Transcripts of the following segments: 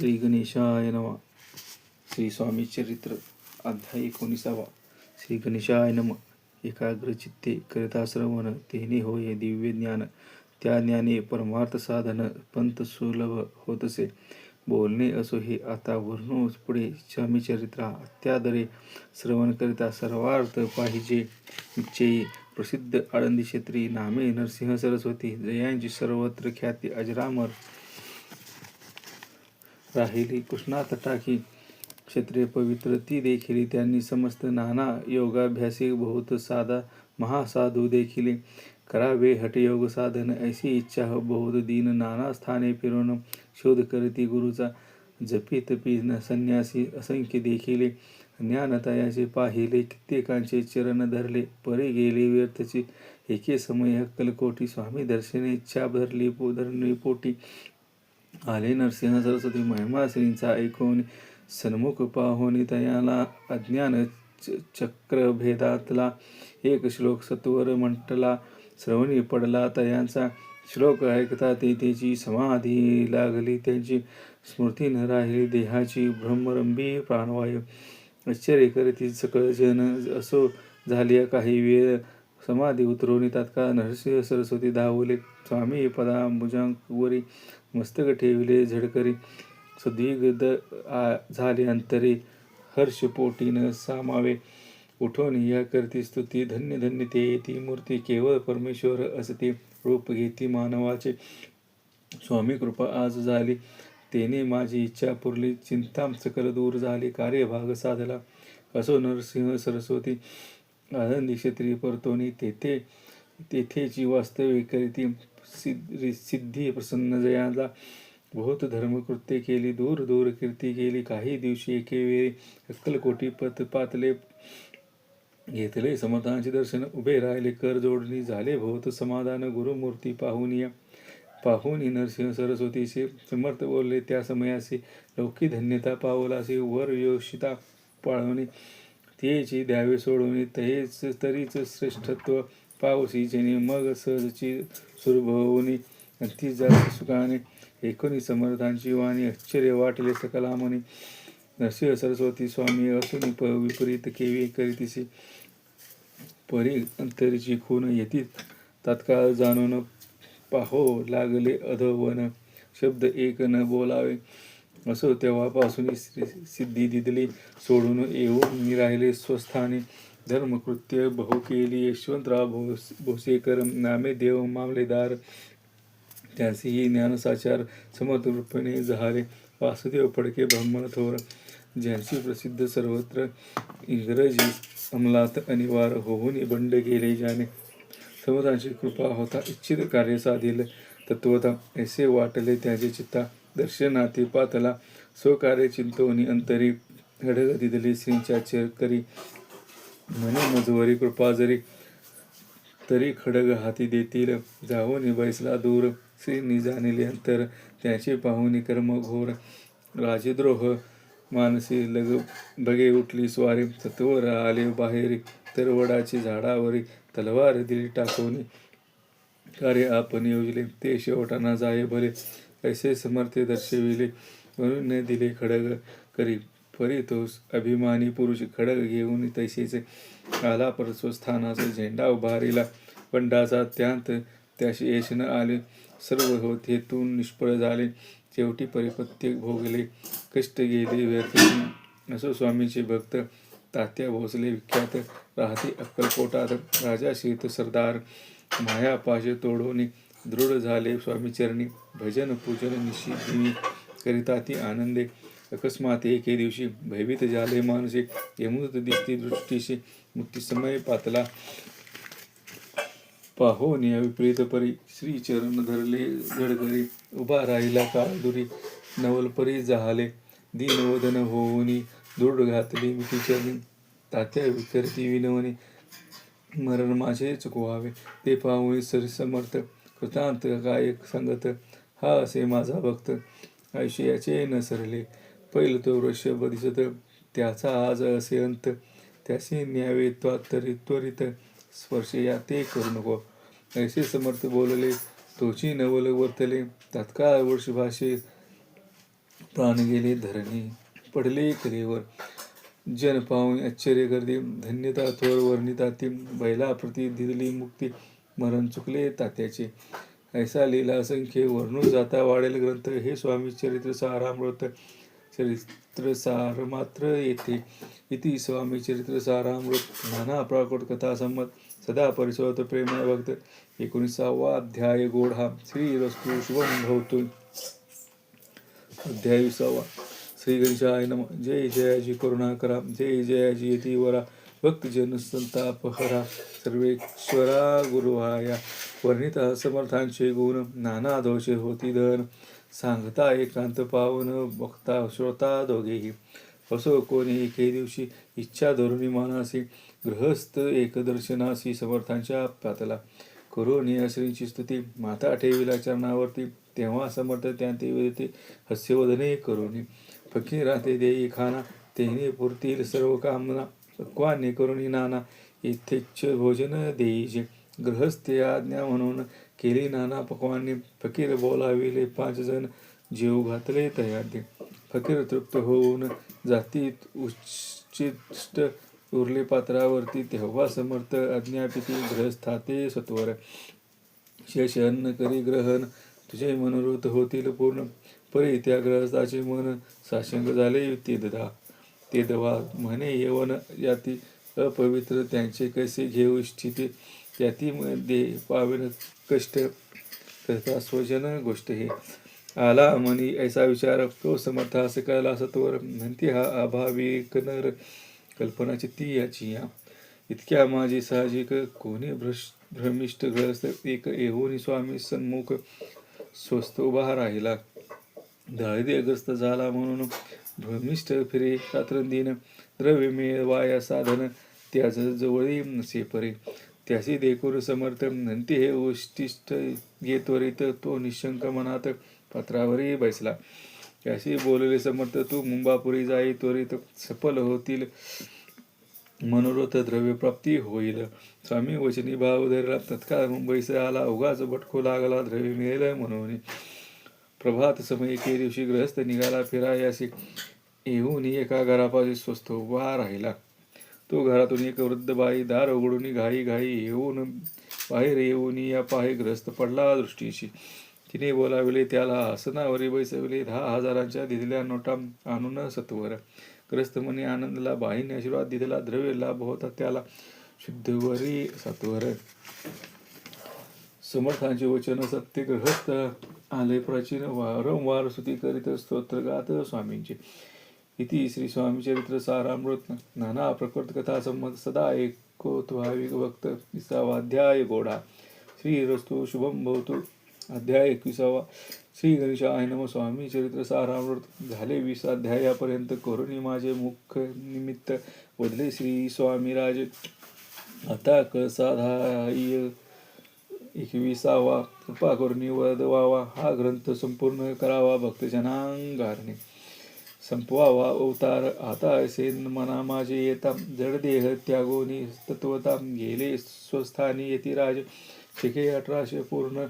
श्री गणेशाय नमः. श्री स्वामी चरित्र अध्याय 19. श्री गणेशाय नमः. एकाग्र चित्ते करता श्रवण तेने होय दिव्य ज्ञान. त्या ज्ञाने परमार्थ साधन पंत सुलभ होतसे. बोलणे असो हे आता वर्णू पुढे. स्वामी चरित्रा अत्यादरे श्रवण करिता सर्वार्थ पाहिजे निश्चयी. प्रसिद्ध आळंदी क्षेत्री नामे नरसिंह सरस्वती. जयांची सर्वत्र ख्याती अजरामर राहिली. कृष्णा तटाकी क्षत्रिय पवित्र ती देखील. त्यांनी समस्त नाना योगाभ्यासी बहुत साधा महासाधू देखील. करावे हठयोग साधन ऐसी इच्छा बहुत दीन. नाना स्थाने फिरून शोध करती गुरुचा. जपी तपी संन्यासी असंख्य देखिले. ज्ञानतयाचे पाहिले कित्येकांचे चरण धरले. परी गेले व्यर्थची एके समय अक्कलकोटी. स्वामी दर्शने इच्छा धरली पोटी. आले नरसिंह सरस्वती महिमा श्रींचा ऐकून. सन्मुख पाहुनी तयाला अज्ञान चक्रभेदातला. एक श्लोक सत्वर म्हटला श्रवणी पडला तयांचा. श्लोक ऐकता तेची समाधी लागली. त्यांची स्मृती न राहिली देहाची. ब्रह्मरंभी प्राणवायू आश्चर्य करीती सकळ जन. असो झाली काही वेळ समाधी उतरवणी. तात्काळ नरसिंह सरस्वती धावले. स्वामी पदांबुजावरी मस्तक ठेविले झडकरी. सद्विगद झाले अंतरी. हर्षपोटी न सामावे. उठून या करती स्तुती. धन्य धन्य ते ती मूर्ती. केवळ परमेश्वर असते रूप घेती मानवाचे. स्वामी कृपा आज झाली तेने माझी इच्छा पुरली. चिंता सकल दूर झाली कार्यभाग साधला. असो नरसिंह सरस्वती आनंदी क्षेत्री परतोनी. तेथेची वास्तव्य करीती सिद्धी प्रसन्न जयाला. बहुत धर्मकृत्ये केली दूर दूर कीर्ती केली. काही दिवशी एके वेळी अक्कलकोटी पत पातले. घेतले समर्थांचे दर्शन. उभे राहिले कर जोडणी. झाले बहुत समाधान गुरुमूर्ती पाहुनी नरसिंह सरस्वतीचे समर्थ बोलले. त्या समयासी लौकी धन्यता पावलासी. वर योषिता पाळवणी तेची द्यावे सोडवणी. तरीच श्रेष्ठत्व पावसी जनी. मग सहजची सुरभवनी ती जात सुखाने. एकोणी समर्थांची वाणी आश्चर्य वाटले सकलामणी. नरसिंह सरस्वती स्वामी असून विपरीत केवी करीतीसी. परी अंतरीची खून येती तात्काळ जाणून. पाहो लागले अधोवन शब्द एक न बोलावे. असो तेव्हापासून सिद्धी दिदली सोडून येऊन राहिले स्वस्थानी. धर्मकृत्य बहु केली. यशवंतराव भोसेकर नामे देव मामलेदार. त्यासीही ज्ञानसाचार समर्थरूपणे झाले. वासुदेव फडके ब्राह्मण थोर. ज्यांची प्रसिद्ध सर्वत्र. इंग्रजी अंमलात अनिवार्य होऊन बंड गेले ज्याने. समर्थांची कृपा होता इच्छित कार्य साधिल तत्वता. ऐसे वाटले त्याचे चित्ता. दर्शनाती पातला स्वकार्य चिंतवनी अंतरी. हडग दिदली श्रींच्या करी. म्हणे मजवरी कृपा जरी. तरी खडग हाती देतील. जाऊन बैसला दूर. श्रींनी जाणले अंतर त्याचे पाहुनी कर्म घोर. राजद्रोह मानसी बगे उठली स्वारी. सत्वर आले बाहेरी. तरवडाची झाडावरी तलवार दिली टाकवणी. कार्य आपण योजले ते शेवटाना जाय भले. ऐसे समर्थ दर्शविले म्हणून न दिले खडग करी. परी तो अभिमानी पुरुष खडग घेऊन तैसेच आला परस्वस्थानाचा. झेंडा उभारिला बंडाचा त्यांत त्याशी यश न आले. सर्व हेतून निष्फळ झाले. शेवटी परिपत्य भोगले कष्ट गेले व्यर्थ. असो स्वामीचे भक्त तात्या भोसले विख्यात. राहते अक्कलकोटात राजा शीत सरदार. मायापाश तोडून दृढ झाले स्वामीचरणी. भजन पूजन निशिदिनी करिता ती आनंदे. अकस्मात एके दिवशी भयभीत झाले मानसे. यमूत दिसती दृष्टीशी मुक्ती समय पातला. पाहोनी विपरीत परी. श्री चरण धरले झडकरी. उभा राहिला काळदुरी. नवलपरी जाहले दीनवदन होऊनी. दृढ घातली मिठी चरणी. तात्या विकरती विनवणी. मरण माझे चुकवावे ते पाहुनी समर्थ. कृतांत काय सांगत हा असे माझा भक्त. आयुष्याचे न सरले पैल तो वृषभ दिसत. त्याचा आज असे अंत. त्याचे न्यावे त्वरित स्पर्श या ते करू नको. ऐसे समर्थ बोलले तोची नवल वर्तले. तात्काळ वृषभाशी प्राण गेले धरणी पडले कलेवर, जन पाहून आश्चर्य गर्दी, धन्यता थोर वर्णिताती, बैलाप्रती दिली मुक्ती, मरण चुकले तात्याचे. ऐसा लीला असंख्य वर्णून जाता वाढेल ग्रंथ. हे स्वामी चरित्र सारामृत चरित्र सार मात्र येथे. इति स्वामी चरित्र सारामृत नाना प्राकृत कथा संमत, सदा परिसोत प्रेमळ भक्त. 19वा अध्याय गोढा. श्रीरस्तु शुभम भवतु. अध्याय 20वा. श्री गणेशाय नमः. जय जयाजी करुणाकरा, जय जयाजी यतीवरा, भक्तजन संतापहरा, सर्वेश्वरा गुरुवाया. वर्णिता समर्थांचे गुण, नाना दोष होती धन, सांगता एकांत पावन, बघता श्रोता दोघेही. असो कोणी एके दिवशी इच्छा धरुणी मानासी, गृहस्थ एकदर्शनासी समर्थांच्या पातला. करोनी श्रींची स्तुती, माता ठेविला चरणावरती, तेव्हा समर्थ त्यांते वेदते हास्यवदने करोनी. फकीरा ते देई खाना, तेने पुरतील सर्व कामना, पक्वाने करुणी नाना, यथेच्छ भोजन देईजे. गृहस्थे आज्ञा म्हणून केली नाना पक्वाने, फकीर बोलाविले 5 जण, जेव घातले तयाते. फकीर तृप्त होऊन जातीत उच्चिष्ट उरले पात्रावरती, तेव्हा समर्थ आज्ञापिती गृहस्थाते सत्वर. शेष अन्न करी ग्रहण, तुझे मनोरथ होतील पूर्ण. परी त्या गृहस्थाचे मन साशंक झाले ते दवा म्हणे, यवन याती अपवित्र, त्यांचे कैसे घेऊ इच्छिते, त्याती मध्ये पावेन कष्ट, करता स्वजन गोष्ट हे. आला मनी ऐसा विचार, तो समर्था सकला सत्वर, म्हणते हा अभाविक नर, कल्पना चित्ती याची या. इतक्या माझे साहजिक, कोणी भ्रमिष्ठ ग्रहस्थ, एक येऊन स्वामी सन्मुख स्वस्थ उभा राहिला. दारिद्र्यग्रस्त झाला म्हणून भ्रमिष्ठ फिरे रात्रंदिन, द्रव्य मिळवाया साधन, त्याच जवळी नसे परे. त्यासी देखून समर्थ म्हणते हे उष्टिष्ट घे त्वरित, तो निशंक मनात पत्रावरी बैसला. त्याशी बोलले समर्थ, तू मुंबापुरी जाई त्वरित, सफल होतील मनोरथ, द्रव्य प्राप्ती होईल. स्वामी वचनी भाव धरला, तत्काळ मुंबईस आला, उगाच भटकू लागला द्रव्य मिळेल म्हणून. प्रभात समय एके दिवशी गृहस्थ निघाला फिरायासी, येऊन एका घरापाशी स्वस्थ उभा राहिला. तो घरातून एक वृद्ध बाई दार उघडून घाई येऊन बाहेर येऊन या पाहे ग्रस्त पडला दृष्टीशी. तिने बोलाविले, त्याला आसनावरी बैसविले, 10,000च्या दिलेल्या नोटा आणून सत्वर. ग्रस्त मनी आनंदला, बाईने आशीर्वाद दिलेला, द्रव्य लाभ होता त्याला शुद्धवरी सत्वर. समर्थांचे वचन सत्य, गृहस्थ आले प्राचीन, वारंवार स्तुती करीत स्तोत्र गात स्वामींचे. इति श्री स्वामी चरित्र सारामृत नाना प्रकृत कथा संमत, सदा ऐकोत भाविक भक्त. 20वा अध्याय गोढा. श्रीरस्तु शुभम भवतु. अध्याय 21वा. श्री गणेशाय नमः. स्वामी चरित्र सारामृत. झाले 20 अध्यायापर्यंत. करुणी माझे मुख निमित्त वदले श्री स्वामीराज. आता कळसाधाय 21वा. कृपा करुणी वदवावा, हा ग्रंथ संपूर्ण करावा भक्तजनांगारणे. संपवावा अवतार आता असे मना माझे येता, जडदेह त्यागोनी तत्वता गेले स्वस्थानी यतिराज. शिके 1800 पूर्ण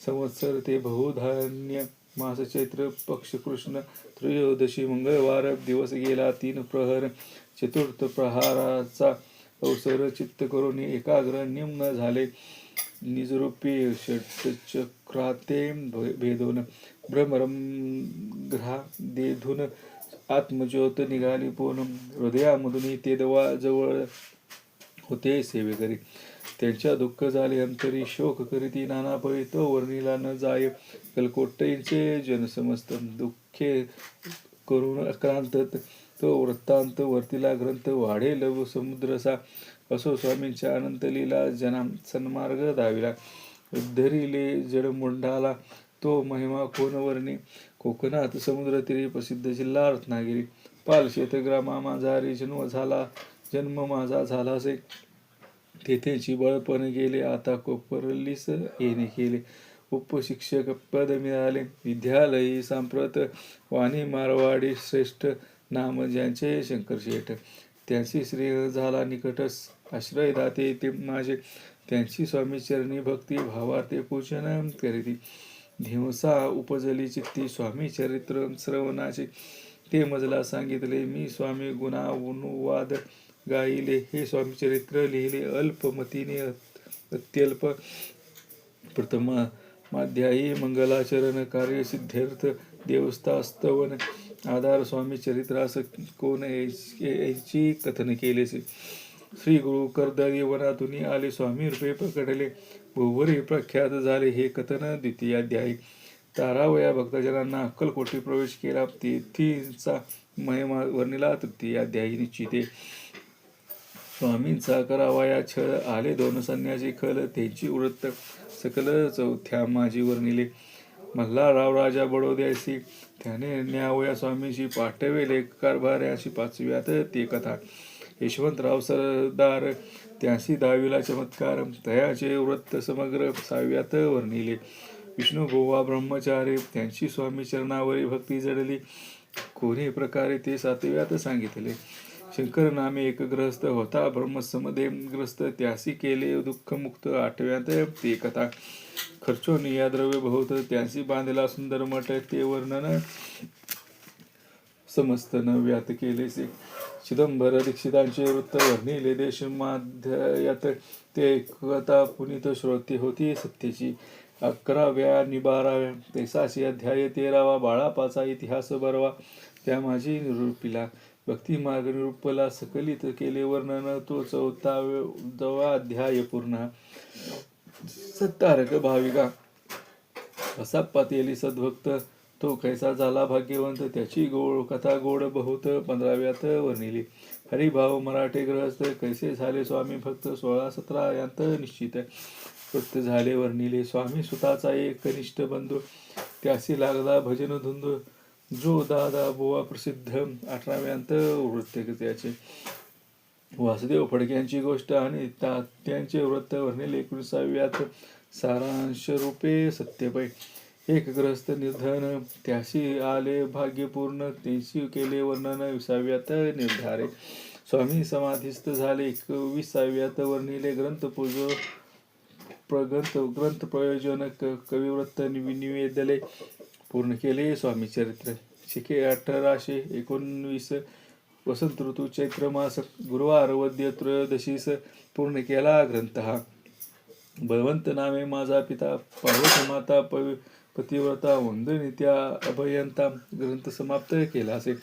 संवत्सर ते बहुधान्य मास चैत्र पक्ष कृष्ण त्रयोदशी मंगळवार. दिवस गेला 3 प्रहर. चतुर्थ प्रहाराचा अवसर चित्त करून एकाग्र निम्न झाले. निजरूपी षटचक्राते भेदून ब्रह्मरंध्रा देधून आत्मज्योत निघाली पूर्ण. हृदयामधून ते जवळ होते सेवेकरी. त्यांच्या दुःख झाले अंतरी, शोक करीती नाना पळी, तो वर्णिला न जाय. कलकोट्टईंचे जनसमस्त दुःखे करून अक्रांत, तो वृत्तांत वर्तिला ग्रंथ वाढेल समुद्रसा. असो स्वामींच्या अनंत लीला, जना सन्मार्ग दाविला. उद्धरिले जडमुंडाला, तो महिमा कोण वर्णी. कोकणात समुद्रतीरी प्रसिद्ध जिल्हा रत्नागिरी. पालशेत ग्रामा माझारी जन्म माझा झालासे. तेथेची बळपण गेले, आता कोपरलीस येणे केले. उपशिक्षक पद मिळाले, विद्यालयी सांप्रत. वाणी मारवाडी श्रेष्ठ, नाम ज्यांचे शंकरशेठ. त्यांची श्रेय झाला निकटस, आश्रय दाते ते माझे. त्यांची स्वामी चरणी भक्ती, भावार्थे पूजन करीती. धेवसा उपजली चित्ती स्वामी चरित्र श्रवणाचे ते मजला सांगितले मी स्वामी गुणानुवाद गायिले हे स्वामी चरित्र लिहिले अल्पमतीने अत्यल्प प्रथम माध्यायी मंगलाचरण कार्य सिद्ध्यर्थ देवस्थास्तवन आधार स्वामी चरित्रास कोण याची कथन केले श्री गुरु कर्दळी वनातून आले स्वामी रूपे प्रकटले बहुवरी प्रख्यात झाले हे कथन द्वितीय अध्यायी तारावया भक्तजनांना अक्कलकोटी प्रवेश केला तेथीचा महिमा वर्णिला तृतीय अध्यायी निश्चिते स्वामींचा करावया छळ आले दोन सन्यासी खल त्यांची वृत्त सकल चौथ्या माझी वर्णिले मल्हारराव राजा बडोद्यासी त्याने न्यावया स्वामीशी पाठवेले कारभार्याशी पाचव्यात ते कथा यशवंतराव सरदार त्यासी दहावीला चमत्कार तयाचे वृत्त समग्र सहाव्यात वर्णिले विष्णुबुवा ब्रह्मचारी त्यांची स्वामी चरणावरी भक्ती जडली कोणी प्रकारे ते सातव्यात सांगितले शंकर नामे एक ग्रहस्थ होता ब्रह्मसमदे ग्रस्त त्यासी केले दुःखमुक्त आठव्यात ते कथा खर्चोनिया द्रव्य बहुत त्यासी बांधला सुंदर मठ ते वर्णन समस्त नव्यात केलेसे चिदंबर दीक्षितांचे वृत्त वर्णिले देशमाध्यायात ते कथा पुनीत श्रोते होती सत्तेची 11व्या आणि 12व्या 13 अध्याय 13वा बाळापाचा इतिहास बरवा त्या माझी निरूपिला भक्ती मार्ग निरूपला सकलित केले वर्णन तो 14वा अध्याय पूर्ण सत्तारक भाविका असा पातेली सद्भक्त तो कैसा झाला भाग्यवंत त्याची कथा गोड बहुत 15व्यात वर्णिली हरिभाव मराठे ग्रहस्थ कैसे झाले स्वामी भक्त 16-17 यांत निश्चित वृत्त झाले वर्णिले स्वामी सुताचा एक कनिष्ठ बंधू त्यासी लागला भजन धुंदू जो दादा बुवा प्रसिद्ध 18व्यांत वृत्त त्याचे वासुदेव फडक्यांची गोष्ट आणि त्यांचे वृत्त वर्णिले 19व्यात सारांश रूपे सत्यपै एक ग्रस्त निर्धन त्याशी आले भाग्यपूर्ण त्यांची केले वर्णन 20व्यात निर्धारे स्वामी समाधीस्थ झाले 21व्यात वर्णिले ग्रंथ प्रयोजन कविवृत्त निवेदले पूर्ण केले स्वामी चरित्र शिके 1819 वसंत ऋतू चैत्र मास गुरुवार वद्य त्रयोदशीस पूर्ण केला ग्रंथ हा बळवंत नामे माझा पिता पार्वती माता पतिव्रता वंदनी त्या अभयंता ग्रंथ समाप्त केला असे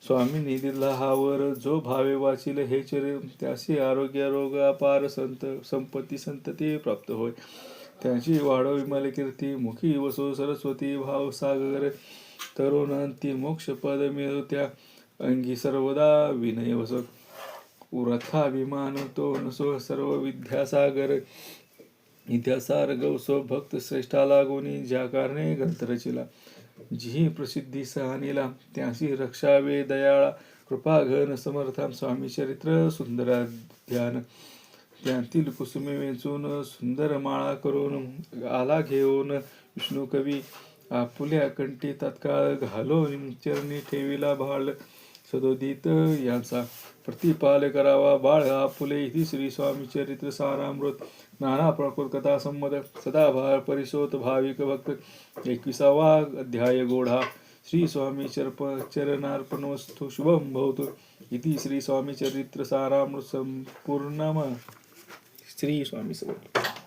स्वामींनी दिला हावर जो भावे वाचिल हे चरित्र त्यासी आरोग्य रोग अपार संपत्ती संतती प्राप्त होय त्याची वाढो विमल कीर्ती मुखी वसो सरस्वती भाव सागर तरुणांती मोक्ष पद मिळो त्या अंगी सर्वदा विनय वसो उरथाभिमान तो नसो सर्व विद्यासागर विद्यासार गौसो भक्त श्रेष्ठा लागोनी ज्या कारणे ग्रंथ रचिला जी प्रसिद्धी सहनीला त्यासी रक्षावे दयाळा कृपा घन समर्था स्वामी चरित्र सुंदर ध्यान त्यातील कुसुमे वेचून सुंदर माळा करून आला घेऊन विष्णू कवी आपुल्या कंठी तत्काळ घालून चरणी ठेविला बाळ सदोदित यांचा प्रतिपाल करावा बाळ आपुले इति श्री स्वामी चरित्र सारामृत नाना प्रकृत कथा संमत सदाभार परिशोत भाविक भक्त 21वा अध्याय गोढा श्री स्वामी चरणार्पणोस्तु शुभम भवतु इति श्री स्वामी चरित्र सारामृत संपूर्णम श्री स्वामी समर्थ